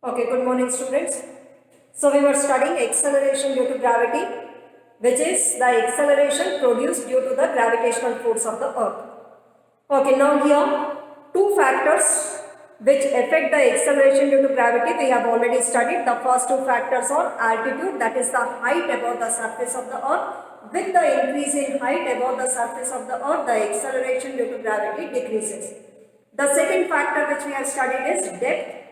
Okay, good morning students. So we were studying acceleration due to gravity, which is the acceleration produced due to the gravitational force of the earth. Okay, now here two factors which affect the acceleration due to gravity we have already studied. The first two factors are altitude, that is the height above the surface of the earth. With the increase in height above the surface of the earth, the acceleration due to gravity decreases. The second factor which we have studied is depth.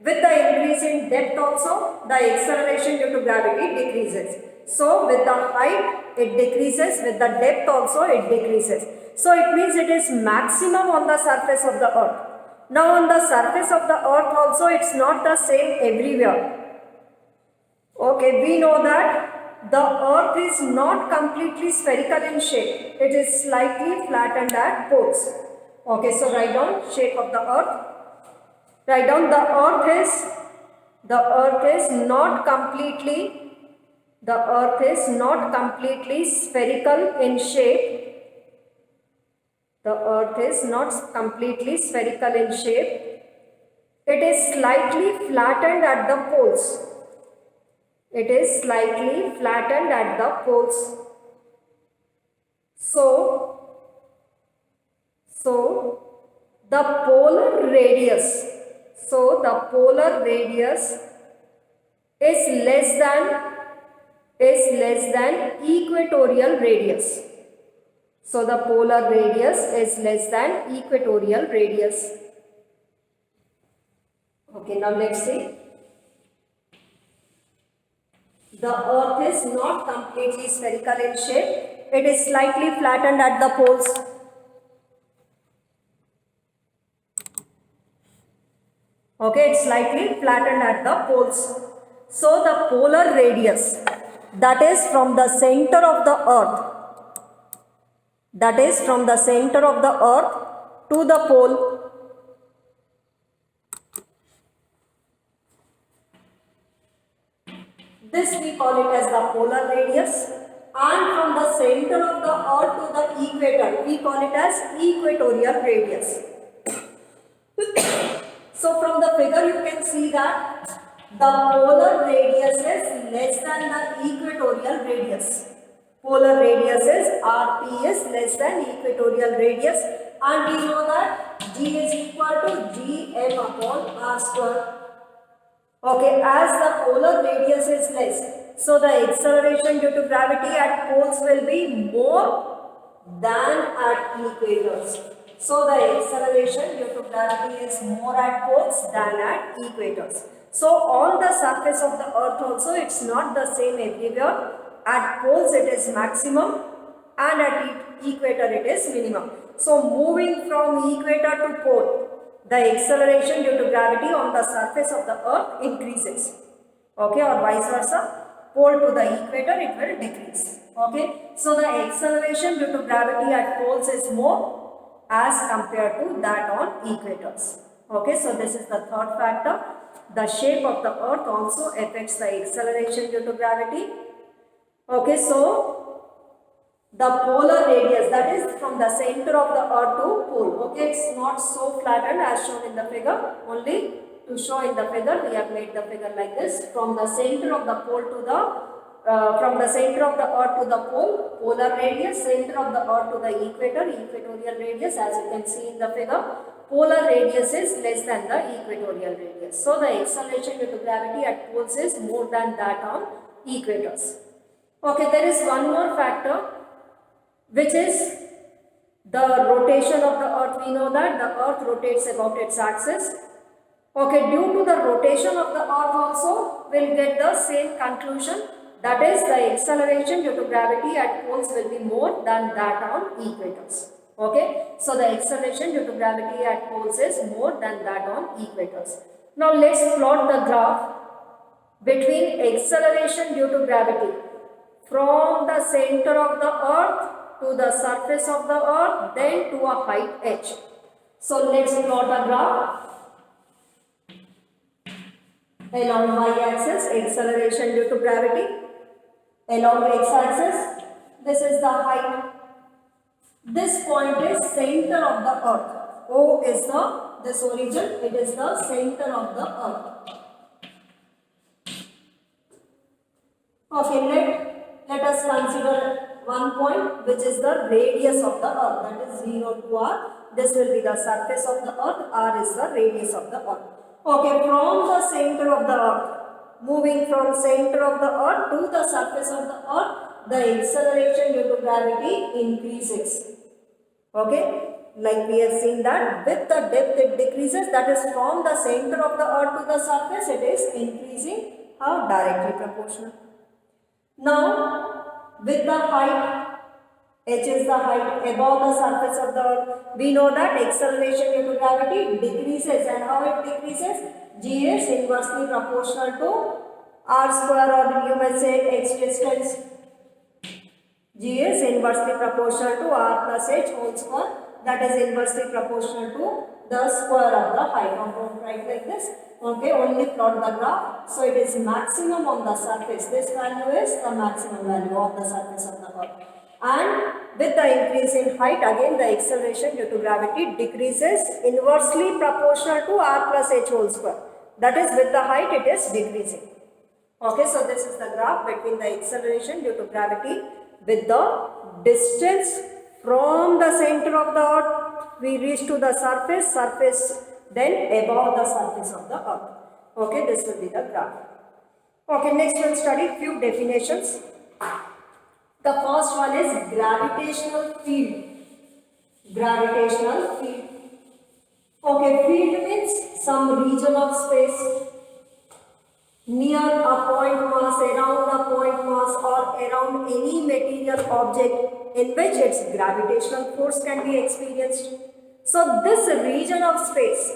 With the increase in depth also, the acceleration due to gravity decreases. So with the height it decreases, with the depth also it decreases. So it means it is maximum on the surface of the earth. Now on the surface of the earth also it's not the same everywhere. Okay, we know that the earth is not completely spherical in shape. It is slightly flattened at poles. Okay, so write down shape of the earth. Write down the earth is not completely spherical in shape. The earth is not completely spherical in shape. It is slightly flattened at the poles. It is slightly flattened at the poles. So the polar radius is less than equatorial radius. So the polar radius is less than equatorial radius. Okay, now let's see. The earth is not completely spherical in shape. It is slightly flattened at the poles. Okay, it's slightly flattened at the poles. So the polar radius, that is from the center of the earth, to the pole, this we call it as the polar radius, and from the center of the earth to the equator we call it as equatorial radius. So from the figure you can see that the polar radius is less than the equatorial radius. Polar radius is RP is less than equatorial radius, and we know that G is equal to Gm upon R square. Okay, as the polar radius is less, so the acceleration due to gravity at poles will be more than at equators. So the acceleration due to gravity is more at poles than at equators. So on the surface of the earth also it's not the same everywhere. At poles it is maximum and at equator it is minimum. So moving from equator to pole, the acceleration due to gravity on the surface of the earth increases. Okay, or vice versa. Pole to the equator it will decrease. Okay, so the acceleration due to gravity at poles is more as compared to that on equators. Okay, so this is the third factor. The shape of the earth also affects the acceleration due to gravity. Okay, so the polar radius, that is from the center of the earth to pole. Okay, it's not so flattened as shown in the figure. Only to show in the figure we have made the figure like this. From the center of the pole to the from the center of the earth to the pole, polar radius, center of the earth to the equator, equatorial radius, as you can see in the figure, polar radius is less than the equatorial radius. So the acceleration due to gravity at poles is more than that on equators. Okay, there is one more factor, which is the rotation of the earth. We know that the earth rotates about its axis. Okay, due to the rotation of the earth also we'll get the same conclusion, that is the acceleration due to gravity at poles will be more than that on equators. Okay, so the acceleration due to gravity at poles is more than that on equators. Now let's plot the graph between acceleration due to gravity from the center of the earth to the surface of the earth, then to a height h. So let's plot a graph. Along y-axis, acceleration due to gravity. Along x-axis, this is the height. This point is center of the earth. O is this origin, it is the center of the earth. Okay, let us consider one point, which is the radius of the earth, that is 0 to r. This will be the surface of the earth, r is the radius of the earth. Okay, from the center of the earth, moving from center of the earth to the surface of the earth, the acceleration due to gravity increases. Okay, like we have seen that with the depth it decreases, that is from the center of the earth to the surface it is increasing. How? Directly proportional. Now, with the height, h is the height above the surface of the earth, we know that acceleration due to gravity decreases, and how it decreases? G is inversely proportional to r square, or you may say h distance. G is inversely proportional to r plus h whole square, that is inversely proportional to the square of the height. Don't write like this. Okay, only plot the graph. So it is maximum on the surface. This value is the maximum value of the surface of the earth. And with the increase in height, again the acceleration due to gravity decreases inversely proportional to r plus h whole square. That is, with the height it is decreasing. Okay, so this is the graph between the acceleration due to gravity with the distance from the center of the earth we reach to the surface, then above the surface of the earth. Okay, this will be the graph. Okay, next we'll study few definitions. The first one is gravitational field. Gravitational field. Okay, field means some region of space near a point mass, around a point mass, or around any material object in which its gravitational force can be experienced. So this region of space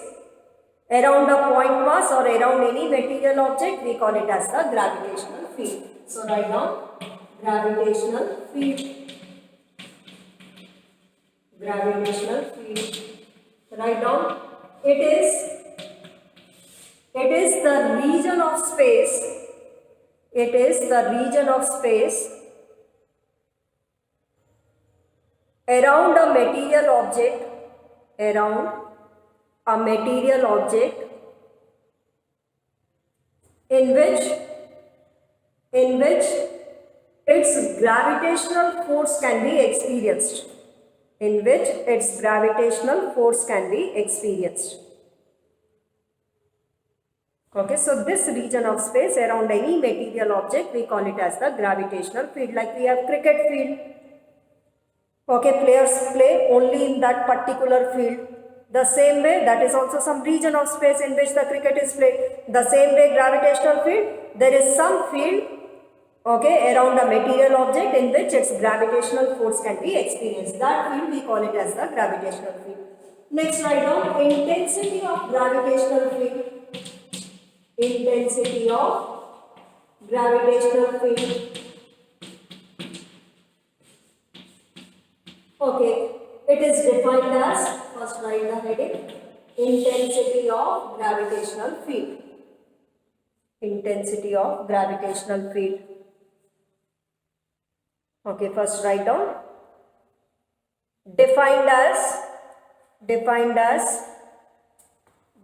around a point mass or around any material object, we call it as the gravitational field. So write down gravitational field. Gravitational field. Write down. It is the region of space. It is the region of space around a material object. Around a material object in which its gravitational force can be experienced. In which its gravitational force can be experienced. Okay, so this region of space around any material object, we call it as the gravitational field. Like we have cricket field. Okay, players play only in that particular field. The same way, that is also some region of space in which the cricket is played. The same way, gravitational field, there is some field, okay, around a material object in which its gravitational force can be experienced. That field we call it as the gravitational field. Next, write down intensity of gravitational field. Intensity of gravitational field. Okay, it is defined as, first write the heading, intensity of gravitational field. Intensity of gravitational field. Okay, first write down. Defined as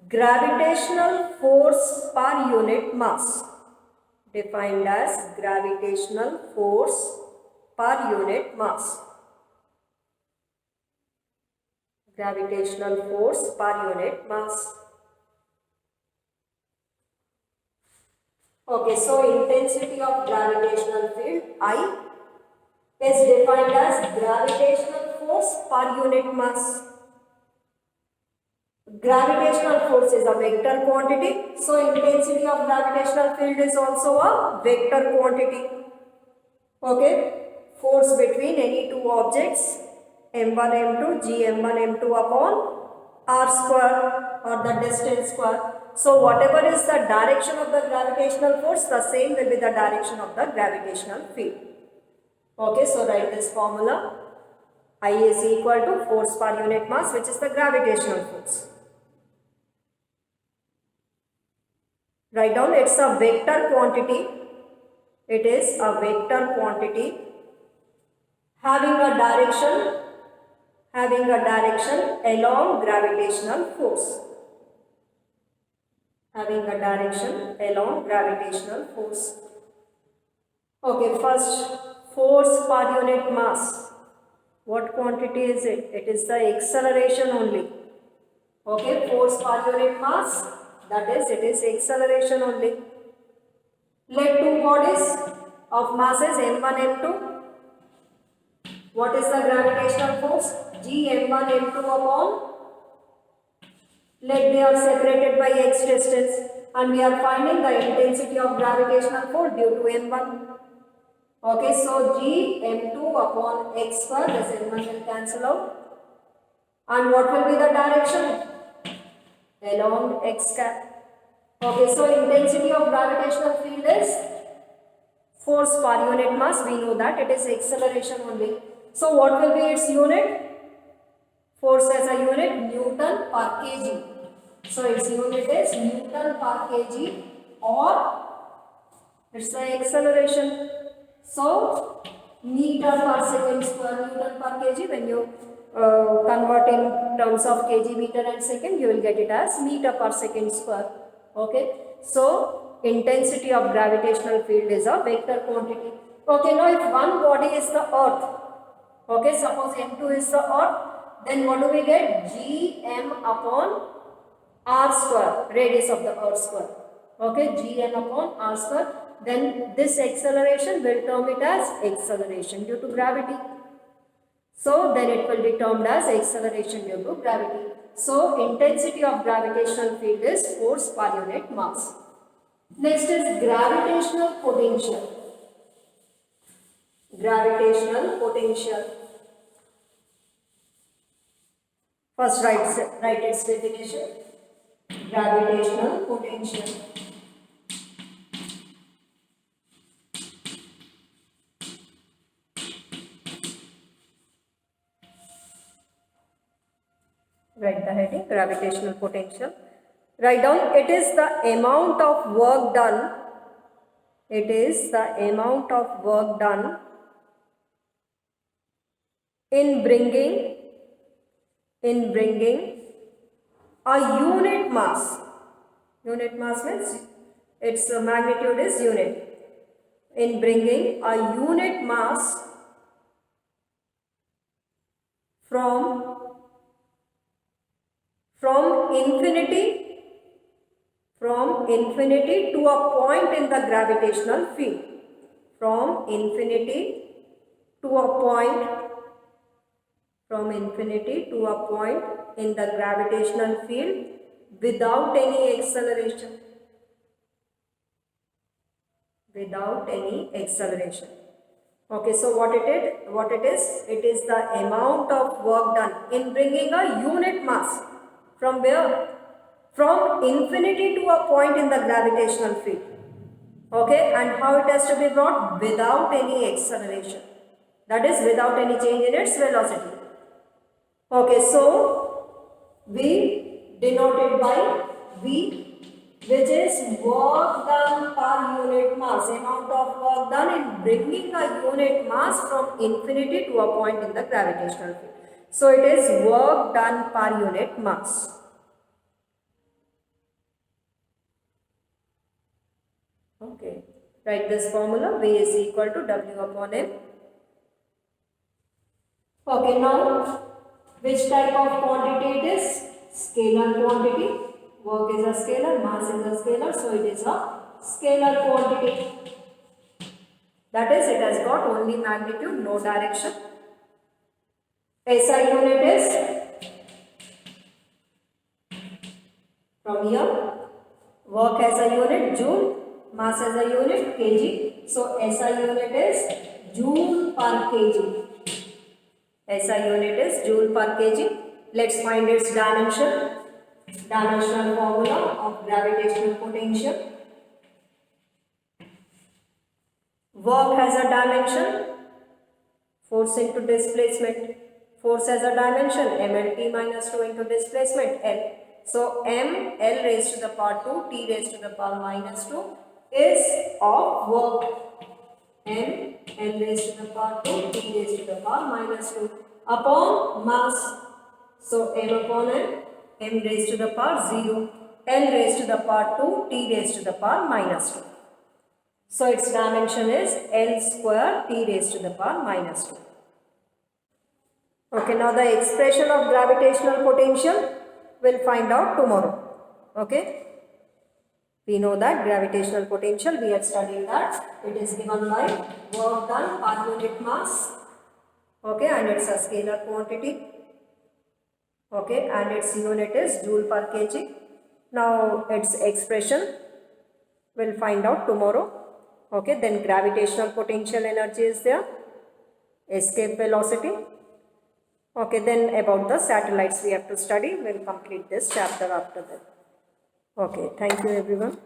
gravitational force per unit mass. Defined as gravitational force per unit mass. Gravitational force per unit mass. Okay, so intensity of gravitational field I is defined as gravitational force per unit mass. Gravitational force is a vector quantity, so intensity of gravitational field is also a vector quantity. Okay, force between any two objects m1 m2 g m1 m2 upon r square or the distance square. So whatever is the direction of the gravitational force, the same will be the direction of the gravitational field. Okay, so write this formula. I is equal to force per unit mass, which is the gravitational force. Write down, it's a vector quantity. It is a vector quantity having a direction along gravitational force. Having a direction along gravitational force. Okay, first force per unit mass. What quantity is it? It is the acceleration only. Okay, force per unit mass, that is, it is acceleration only. Let two bodies of masses m1, m2. What is the gravitational force? G m1, m2 upon. Let they are separated by x distance, and we are finding the intensity of gravitational force due to m1. Okay, so G m2 upon x square, this m1 will cancel out. And what will be the direction? Along x cap. Okay, so intensity of gravitational field is force per unit mass. We know that it is acceleration only. So what will be its unit? Force as a unit, Newton per kg. So its unit is Newton per kg, or it's the acceleration. So meter per second square, Newton per kg. When you convert in terms of kg, meter and second, you will get it as meter per second square. Okay, so intensity of gravitational field is a vector quantity. Okay, now if one body is the earth, okay, suppose m2 is the earth, then what do we get? Gm upon r square, radius of the earth square. Okay, Gm upon r square. Then this acceleration will term it as acceleration due to gravity. So then it will be termed as acceleration due to gravity. So intensity of gravitational field is force per unit mass. Next is gravitational potential. Gravitational potential. First write its definition. Gravitational potential. Write the heading, gravitational potential. Write down, it is the amount of work done. It is the amount of work done in bringing a unit mass. Unit mass means its magnitude is unit. In bringing a unit mass from infinity to a point in the gravitational field. From infinity to a point in the gravitational field without any acceleration. Without any acceleration. Okay, so what it is? It is the amount of work done in bringing a unit mass from where? From infinity to a point in the gravitational field. Okay, and how it has to be brought? Without any acceleration. That is, without any change in its velocity. Okay, so we denoted by V, which is work done per unit mass, amount of work done in bringing a unit mass from infinity to a point in the gravitational field. So it is work done per unit mass. Okay, write this formula, V is equal to W upon M. Okay, now which type of quantity it is? Scalar quantity. Work is a scalar, mass is a scalar, so it is a scalar quantity. That is, it has got only magnitude, no direction. SI unit is from here. Work as a unit, joule. Mass as a unit, kg. So SI unit is joule per kg. SI unit is joule per kg. Let's find its dimension. Dimensional formula of gravitational potential. Work has a dimension, force into displacement. Force has a dimension, mLT minus 2 into displacement, L. So m L raised to the power 2, t raised to the power minus 2 is of work. M L raised to the power 2, t raised to the power minus 2 upon mass. So m upon n, m raised to the power 0, L raised to the power 2, t raised to the power minus 2. So its dimension is L square T raised to the power minus 2. Okay, now the expression of gravitational potential we'll find out tomorrow. Okay. We know that gravitational potential, we have studied that. It is given by work done per unit mass. Okay, and it's a scalar quantity. Okay, and its unit is joule per kg. Now its expression we'll find out tomorrow. Okay, then gravitational potential energy is there, escape velocity. Okay, then about the satellites we have to study. We'll complete this chapter after that. Okay, thank you everyone.